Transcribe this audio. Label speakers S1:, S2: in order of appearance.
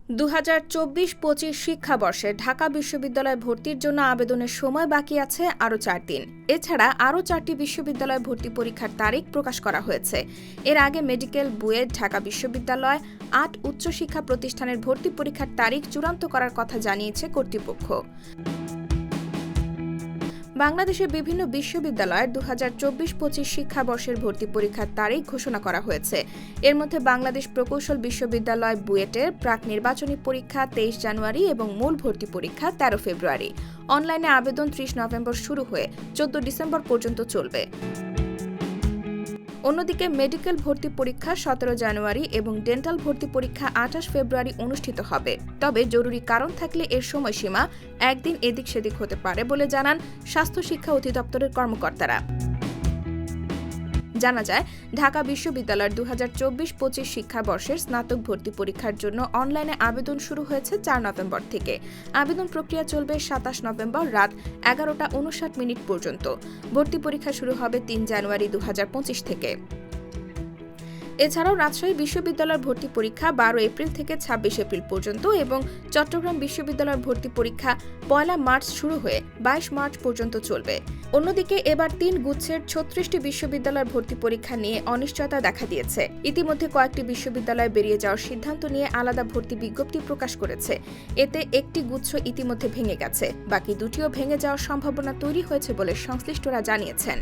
S1: 2024-25 শিক্ষাবর্ষে ঢাকা বিশ্ববিদ্যালয়ে ভর্তির জন্য আবেদনের সময় বাকি আছে আরও 4 দিন। এছাড়া আরও 4টি বিশ্ববিদ্যালয় ভর্তি পরীক্ষার তারিখ প্রকাশ করা হয়েছে। এর আগে মেডিকেল, বুয়েট, ঢাকা বিশ্ববিদ্যালয়, 8 উচ্চশিক্ষা প্রতিষ্ঠানের ভর্তি পরীক্ষার তারিখ চূড়ান্ত করার কথা জানিয়েছে কর্তৃপক্ষ। বাংলাদেশের বিভিন্ন বিশ্ববিদ্যালয়ের 2024-25 শিক্ষাবর্ষের ভর্তি পরীক্ষার তারিখ ঘোষণা করা হয়েছে। এর মধ্যে বাংলাদেশ প্রকৌশল বিশ্ববিদ্যালয় বুয়েটের প্রাক নির্বাচনী পরীক্ষা 23 জানুয়ারি এবং মূল ভর্তি পরীক্ষা 13 ফেব্রুয়ারি। অনলাইনে আবেদন 30 নভেম্বর শুরু হয়ে 14 ডিসেম্বর পর্যন্ত চলবে। অন্যদিকে মেডিকেল ভর্তি পরীক্ষা 17 জানুয়ারি এবং ডেন্টাল ভর্তি পরীক্ষা 28 ফেব্রুয়ারি অনুষ্ঠিত হবে। তবে জরুরি কারণ থাকলে এর সময়সীমা একদিন এদিক সেদিক হতে পারে বলে জানান স্বাস্থ্য শিক্ষা অধিদপ্তরের কর্মকর্তারা। জানা যায়, ঢাকা বিশ্ববিদ্যালয়ের 2024-25 শিক্ষাবর্ষের স্নাতক ভর্তি পরীক্ষার জন্য অনলাইনে আবেদন শুরু হয়েছে 4 নভেম্বর থেকে। আবেদন প্রক্রিয়া চলবে 27 নভেম্বর রাত 11:59 পর্যন্ত। ভর্তি পরীক্ষা শুরু হবে 3 জানুয়ারি 2025 থেকে। এছাড়াও রাজশাহী বিশ্ববিদ্যালয়ের ভর্তি পরীক্ষা 12 এপ্রিল থেকে 26 এপ্রিল পর্যন্ত এবং চট্টগ্রাম বিশ্ববিদ্যালয়ের ভর্তি পরীক্ষা 1 মার্চ শুরু হয়ে 22 মার্চ পর্যন্ত চলবে। অন্যদিকে এবার 3 গুচ্ছের 36টি বিশ্ববিদ্যালয়ের ভর্তি পরীক্ষা নিয়ে অনিশ্চয়তা দেখা দিয়েছে। ইতিমধ্যে কয়েকটি বিশ্ববিদ্যালয়ে বেরিয়ে যাওয়ার সিদ্ধান্ত নিয়ে আলাদা ভর্তি বিজ্ঞপ্তি প্রকাশ করেছে। এতে একটি গুচ্ছ ইতিমধ্যে ভেঙে গেছে, বাকি দুটিও ভেঙে যাওয়ার সম্ভাবনা তৈরি হয়েছে বলে সংশ্লিষ্টরা জানিয়েছেন।